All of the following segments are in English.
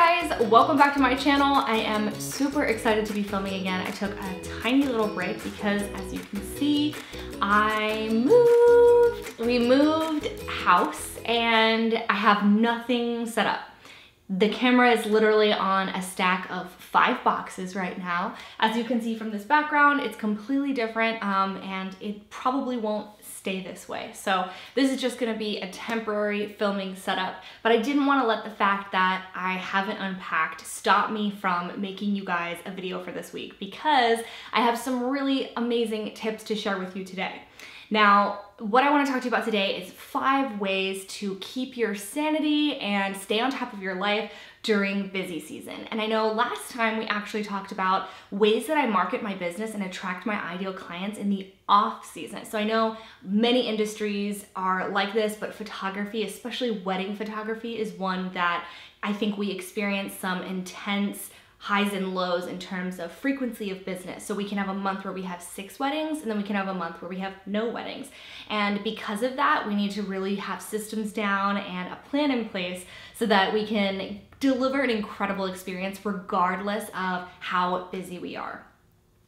guys, welcome back to my channel. I am super excited to be filming again. I took a tiny little break because, as you can see, we moved house and I have nothing set up. The camera is literally on a stack of 5 boxes right now. As you can see from this background, it's completely different and it probably won't stay this way. So this is just gonna be a temporary filming setup, but I didn't wanna let the fact that I haven't unpacked stop me from making you guys a video for this week, because I have some really amazing tips to share with you today. Now, what I want to talk to you about today is 5 ways to keep your sanity and stay on top of your life during busy season. And I know last time we actually talked about ways that I market my business and attract my ideal clients in the off season. So I know many industries are like this, but photography, especially wedding photography, is one that I think we experience some intense highs and lows in terms of frequency of business. So we can have a month where we have 6 weddings, and then we can have a month where we have no weddings. And because of that, we need to really have systems down and a plan in place so that we can deliver an incredible experience regardless of how busy we are.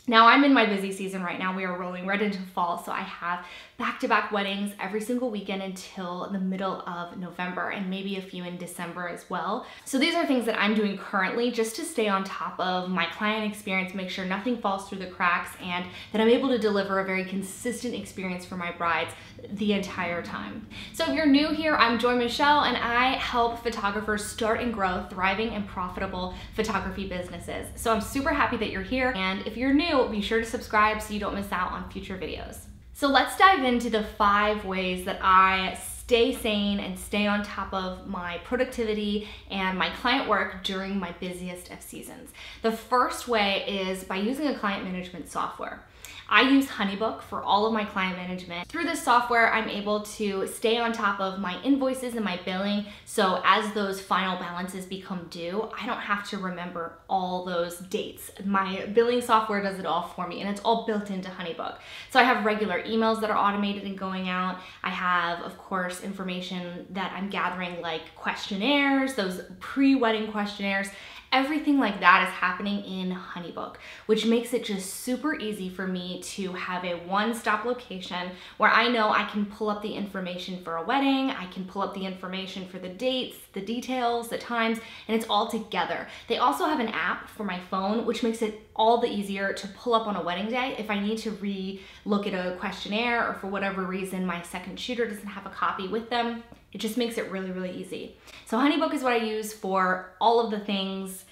Now, I'm in my busy season right now. We are rolling right into fall, so I have back-to-back weddings every single weekend until the middle of November, and maybe a few in December as well. So these are things that I'm doing currently just to stay on top of my client experience, make sure nothing falls through the cracks, and that I'm able to deliver a very consistent experience for my brides the entire time. So if you're new here, I'm Joy Michelle, and I help photographers start and grow thriving and profitable photography businesses. So I'm super happy that you're here, and if you're new, be sure to subscribe so you don't miss out on future videos. So let's dive into the 5 ways that I stay sane and stay on top of my productivity and my client work during my busiest of seasons. The first way is by using a client management software. I use Honeybook for all of my client management. Through this software, I'm able to stay on top of my invoices and my billing, so as those final balances become due, I don't have to remember all those dates. My billing software does it all for me, and it's all built into Honeybook. So I have regular emails that are automated and going out. I have, of course, information that I'm gathering, like questionnaires, those pre-wedding questionnaires. Everything like that is happening in Honeybook, which makes it just super easy for me to have a one-stop location where I know I can pull up the information for a wedding, I can pull up the information for the dates, the details, the times, and it's all together. They also have an app for my phone, which makes it all the easier to pull up on a wedding day if I need to re-look at a questionnaire, or for whatever reason my second shooter doesn't have a copy with them. It just makes it really, really easy. So Honeybook is what I use for all of the things.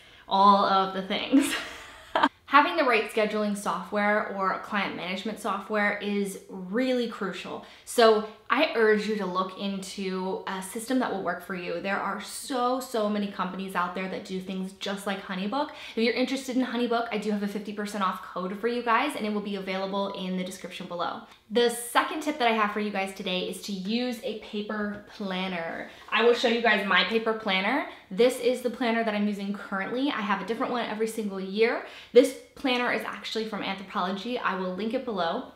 Having the right scheduling software or client management software is really crucial. So I urge you to look into a system that will work for you. There are so many companies out there that do things just like Honeybook. If you're interested in Honeybook, I do have a 50% off code for you guys, and it will be available in the description below. The second tip that I have for you guys today is to use a paper planner. I will show you guys my paper planner. This is the planner that I'm using currently. I have a different one every single year. This planner is actually from Anthropology. I will link it below.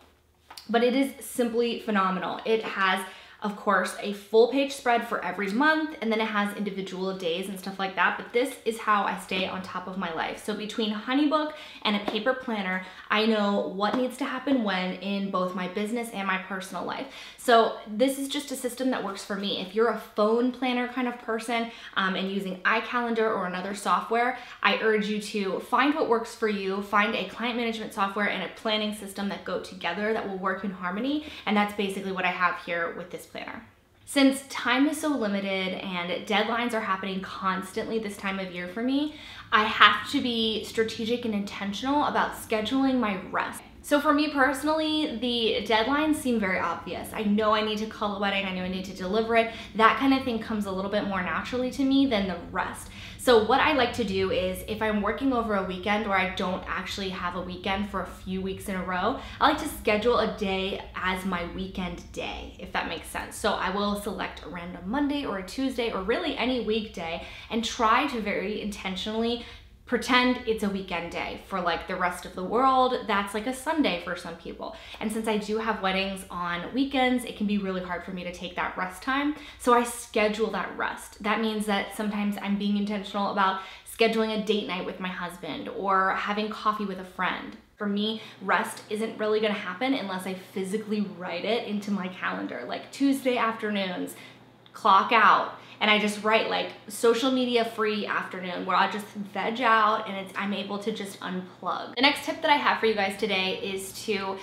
But it is simply phenomenal. It has, of course, a full page spread for every month, and then it has individual days and stuff like that, but this is how I stay on top of my life. So between Honeybook and a paper planner, I know what needs to happen when in both my business and my personal life. So this is just a system that works for me. If you're a phone planner kind of person and using iCalendar or another software, I urge you to find what works for you, find a client management software and a planning system that go together, that will work in harmony, and that's basically what I have here with this planner. Since time is so limited and deadlines are happening constantly this time of year for me, I have to be strategic and intentional about scheduling my rest. So for me personally, the deadlines seem very obvious. I know I need to call a wedding, I know I need to deliver it. That kind of thing comes a little bit more naturally to me than the rest. So what I like to do is, if I'm working over a weekend or I don't actually have a weekend for a few weeks in a row, I like to schedule a day as my weekend day, if that makes sense. So I will select a random Monday or a Tuesday or really any weekday and try to very intentionally pretend it's a weekend day. For like the rest of the world, that's like a Sunday for some people. And since I do have weddings on weekends, it can be really hard for me to take that rest time. So I schedule that rest. That means that sometimes I'm being intentional about scheduling a date night with my husband or having coffee with a friend. For me, rest isn't really gonna happen unless I physically write it into my calendar, like Tuesday afternoons, clock out, and I just write like social media free afternoon where I'll just veg out and I'm able to just unplug. The next tip that I have for you guys today is to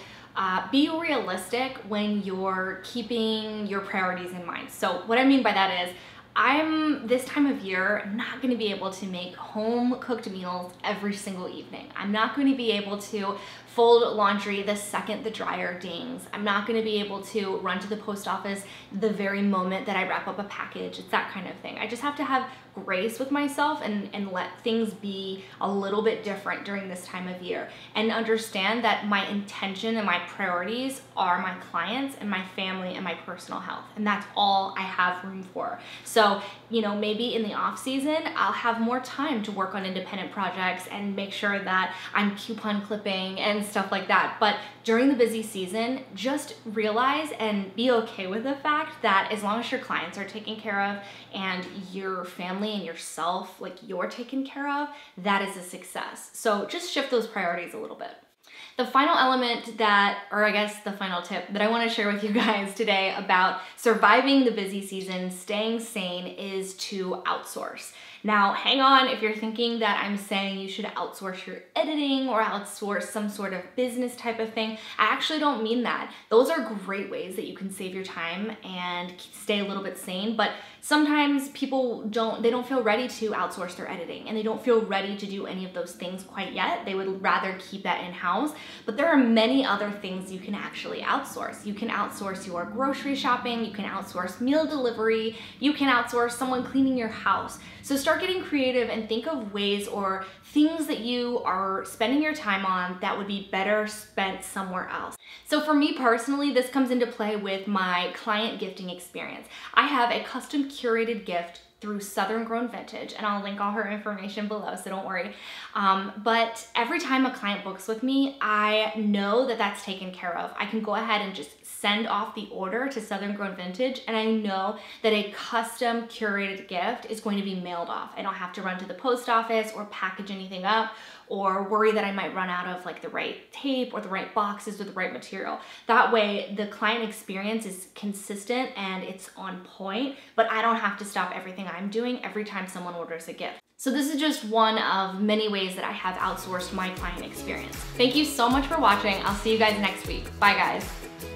be realistic when you're keeping your priorities in mind. So what I mean by that is, I'm, this time of year, not gonna be able to make home cooked meals every single evening. I'm not gonna be able to fold laundry the second the dryer dings. I'm not gonna be able to run to the post office the very moment that I wrap up a package. It's that kind of thing. I just have to have grace with myself and let things be a little bit different during this time of year, and understand that my intention and my priorities are my clients and my family and my personal health, and that's all I have room for. So, you know, maybe in the off season, I'll have more time to work on independent projects and make sure that I'm coupon clipping and stuff like that. But during the busy season, just realize and be okay with the fact that as long as your clients are taken care of and your family and yourself, like you're taken care of, that is a success. So just shift those priorities a little bit. The final element that, or I guess the final tip that I want to share with you guys today about surviving the busy season, staying sane, is to outsource. Now, hang on if you're thinking that I'm saying you should outsource your editing or outsource some sort of business type of thing. I actually don't mean that. Those are great ways that you can save your time and stay a little bit sane, but sometimes people don't feel ready to outsource their editing, and they don't feel ready to do any of those things quite yet. They would rather keep that in-house, but there are many other things you can actually outsource. You can outsource your grocery shopping, you can outsource meal delivery, you can outsource someone cleaning your house. So start getting creative and think of ways or things that you are spending your time on that would be better spent somewhere else. So for me personally, this comes into play with my client gifting experience. I have a custom curated gift through Southern Grown Vintage, and I'll link all her information below, so don't worry. But every time a client books with me, I know that that's taken care of. I can go ahead and just send off the order to Southern Grown Vintage, and I know that a custom curated gift is going to be mailed off. I don't have to run to the post office or package anything up or worry that I might run out of like the right tape or the right boxes or the right material. That way the client experience is consistent and it's on point, but I don't have to stop everything I'm doing every time someone orders a gift. So this is just one of many ways that I have outsourced my client experience. Thank you so much for watching. I'll see you guys next week. Bye guys.